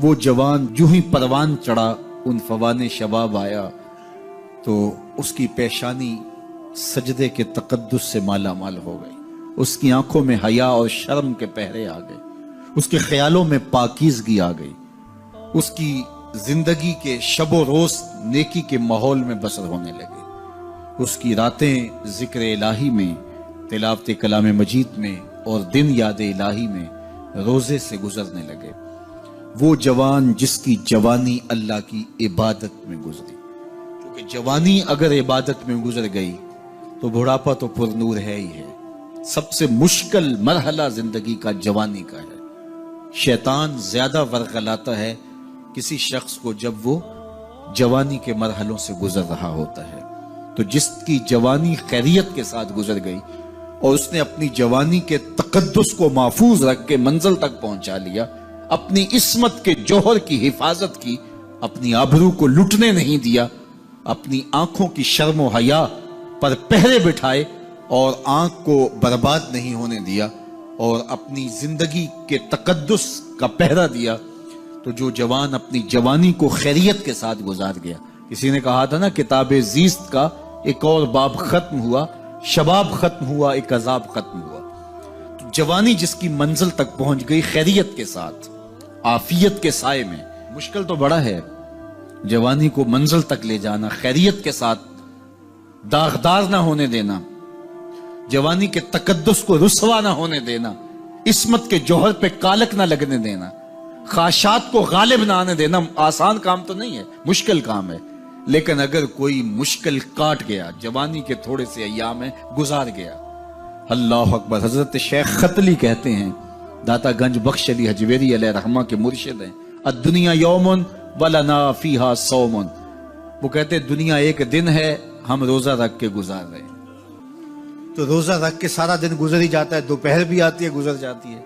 وہ جوان جو ہی پروان چڑھا ان فوان شباب آیا تو اس کی پیشانی سجدے کے تقدس سے مالا مال ہو گئی، اس کی آنکھوں میں حیا اور شرم کے پہرے آ گئے، اس کے خیالوں میں پاکیزگی آ گئی، اس کی زندگی کے شب و روز نیکی کے ماحول میں بسر ہونے لگے، اس کی راتیں ذکر الہی میں، تلاوت کلام مجید میں اور دن یاد الہی میں روزے سے گزرنے لگے۔ وہ جوان جس کی جوانی اللہ کی عبادت میں گزری، کیونکہ جوانی اگر عبادت میں گزر گئی تو بڑھاپا تو پر نور ہے ہی ہے۔ سب سے مشکل مرحلہ زندگی کا جوانی کا ہے۔ شیطان زیادہ ورغلاتا ہے کسی شخص کو جب وہ جوانی کے مرحلوں سے گزر رہا ہوتا ہے۔ تو جس کی جوانی خیریت کے ساتھ گزر گئی اور اس نے اپنی جوانی کے تقدس کو محفوظ رکھ کے منزل تک پہنچا لیا، اپنی عصمت کے جوہر کی حفاظت کی، اپنی آبرو کو لٹنے نہیں دیا، اپنی آنکھوں کی شرم و حیا پر پہرے بٹھائے اور آنکھ کو برباد نہیں ہونے دیا اور اپنی زندگی کے تقدس کا پہرا دیا، تو جو جوان اپنی جوانی کو خیریت کے ساتھ گزار گیا۔ کسی نے کہا تھا نا، کتاب زیست کا ایک اور باب ختم ہوا، شباب ختم ہوا، ایک عذاب ختم ہوا۔ تو جوانی جس کی منزل تک پہنچ گئی خیریت کے ساتھ، عافیت کے سائے میں، مشکل تو بڑا ہے جوانی کو منزل تک لے جانا، خیریت کے ساتھ، داغدار نہ ہونے دینا، جوانی کے تقدس کو رسوا نہ ہونے دینا، عصمت کے جوہر پہ کالک نہ لگنے دینا، خواہشات کو غالب نہ آنے دینا۔ آسان کام تو نہیں ہے، مشکل کام ہے، لیکن اگر کوئی مشکل کاٹ گیا، جوانی کے تھوڑے سے ایام میں گزار گیا، اللہ اکبر۔ حضرت شیخ خطلی کہتے ہیں، داتا گنج بخش علی حجویری علیہ رحمہ کے مرشد ہیں، الدنیا یومن ولنا فیہا صومن، وہ کہتے ہیں دنیا ایک دن ہے، ہم روزہ رکھ کے گزار رہے ہیں۔ تو روزہ رکھ کے سارا دن گزر ہی جاتا ہے، دوپہر بھی آتی ہے گزر جاتی ہے،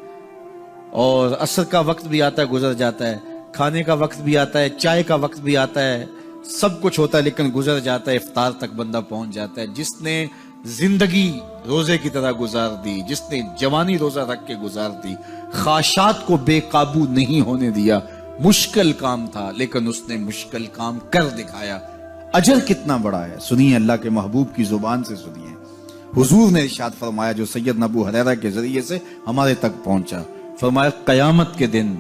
اور عصر کا وقت بھی آتا ہے گزر جاتا ہے، کھانے کا وقت بھی آتا ہے، چائے کا وقت بھی آتا ہے، سب کچھ ہوتا ہے لیکن گزر جاتا ہے، افطار تک بندہ پہنچ جاتا ہے۔ جس نے زندگی روزے کی طرح گزار دی، جس نے جوانی روزہ رکھ کے گزار دی، خواہشات کو بے قابو نہیں ہونے دیا، مشکل کام تھا لیکن اس نے مشکل کام کر دکھایا۔ اجر کتنا بڑا ہے، سنیے اللہ کے محبوب کی زبان سے سنیے۔ حضور نے ارشاد فرمایا جو سیدنا ابو ہریرہ کے ذریعے سے ہمارے تک پہنچا، فرمایا قیامت کے دن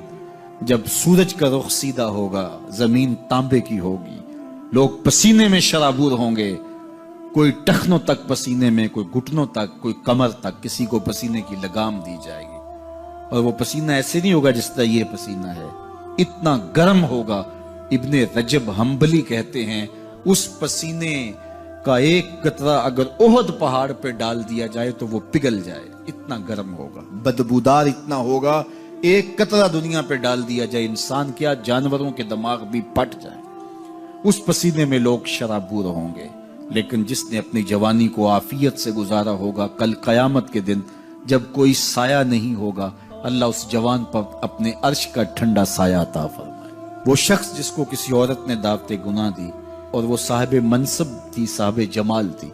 جب سورج کا رخ سیدھا ہوگا، زمین تانبے کی ہوگی، لوگ پسینے میں شرابور ہوں گے، کوئی ٹخنوں تک پسینے میں، کوئی گھٹنوں تک، کوئی کمر تک، کسی کو پسینے کی لگام دی جائے گی، اور وہ پسینہ ایسے نہیں ہوگا جس طرح یہ پسینہ ہے، اتنا گرم ہوگا۔ ابن رجب حنبلی کہتے ہیں اس پسینے کا ایک قطرہ اگر احد پہاڑ پہ ڈال دیا جائے تو وہ پگھل جائے، اتنا گرم ہوگا، بدبودار اتنا ہوگا، ایک قطرہ دنیا پہ ڈال دیا جائے، انسان کیا جانوروں کے دماغ بھی پھٹ جائے، اس پسینے میں لوگ شرابور ہوں گے۔ لیکن جس نے اپنی جوانی کو عافیت سے گزارا ہوگا، کل قیامت کے دن جب کوئی سایہ نہیں ہوگا، اللہ اس جوان پر اپنے عرش کا ٹھنڈا سایہ عطا فرمائے۔ وہ شخص جس کو کسی عورت نے دعوت گناہ دی اور وہ صاحب منصب تھی، صاحب جمال تھی،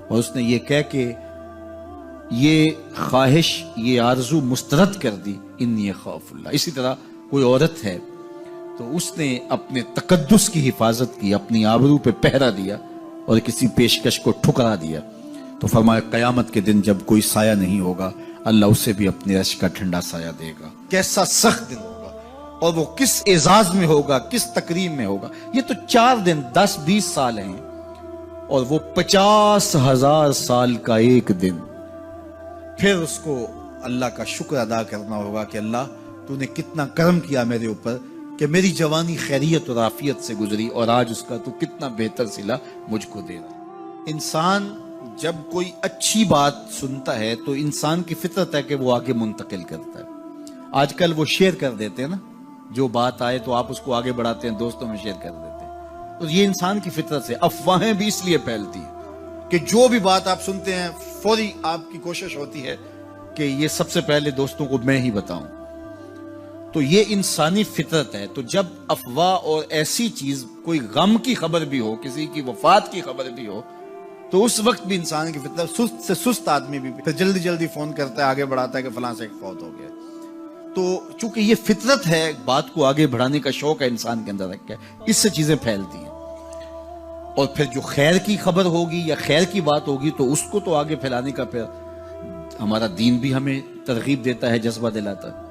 اور اس نے یہ کہہ کے یہ خواہش، یہ آرزو مسترد کر دی، انی خاف اللہ۔ اسی طرح کوئی عورت ہے تو اس نے اپنے تقدس کی حفاظت کی، اپنی آبرو پہ پہرا دیا اور کسی پیشکش کو ٹھکرا دیا، تو فرمایا قیامت کے دن جب کوئی سایہ نہیں ہوگا، اللہ اسے بھی اپنے عرش کا ٹھنڈا سایہ دے گا۔ کیسا سخت دن ہوگا، اور وہ کس اعزاز میں ہوگا، کس تکریم میں ہوگا۔ یہ تو 4 دن 10-20 سال ہیں، اور وہ 50,000 سال کا ایک دن۔ پھر اس کو اللہ کا شکر ادا کرنا ہوگا کہ اللہ تو نے کتنا کرم کیا میرے اوپر کہ میری جوانی خیریت اور عافیت سے گزری، اور آج اس کا تو کتنا بہتر صلہ مجھ کو دے رہا۔ انسان جب کوئی اچھی بات سنتا ہے تو انسان کی فطرت ہے کہ وہ آگے منتقل کرتا ہے۔ آج کل وہ شیئر کر دیتے ہیں نا، جو بات آئے تو آپ اس کو آگے بڑھاتے ہیں، دوستوں میں شیئر کر دیتے ہیں۔ تو یہ انسان کی فطرت سے افواہیں بھی اس لیے پھیلتی ہیں کہ جو بھی بات آپ سنتے ہیں فوری آپ کی کوشش ہوتی ہے کہ یہ سب سے پہلے دوستوں کو میں ہی بتاؤں۔ تو یہ انسانی فطرت ہے۔ تو جب افواہ اور ایسی چیز، کوئی غم کی خبر بھی ہو، کسی کی وفات کی خبر بھی ہو، تو اس وقت بھی انسان کی فطرت، سست سے سست آدمی بھی پھر جلدی جلدی فون کرتا ہے، آگے بڑھاتا ہے کہ فلاں سے ایک فوت ہو گیا۔ تو چونکہ یہ فطرت ہے، بات کو آگے بڑھانے کا شوق ہے انسان کے اندر رکھا ہے، اس سے چیزیں پھیلتی ہیں، اور پھر جو خیر کی خبر ہوگی یا خیر کی بات ہوگی تو اس کو تو آگے پھیلانے کا پھر ہمارا دین بھی ہمیں ترغیب دیتا ہے، جذبہ دلاتا ہے۔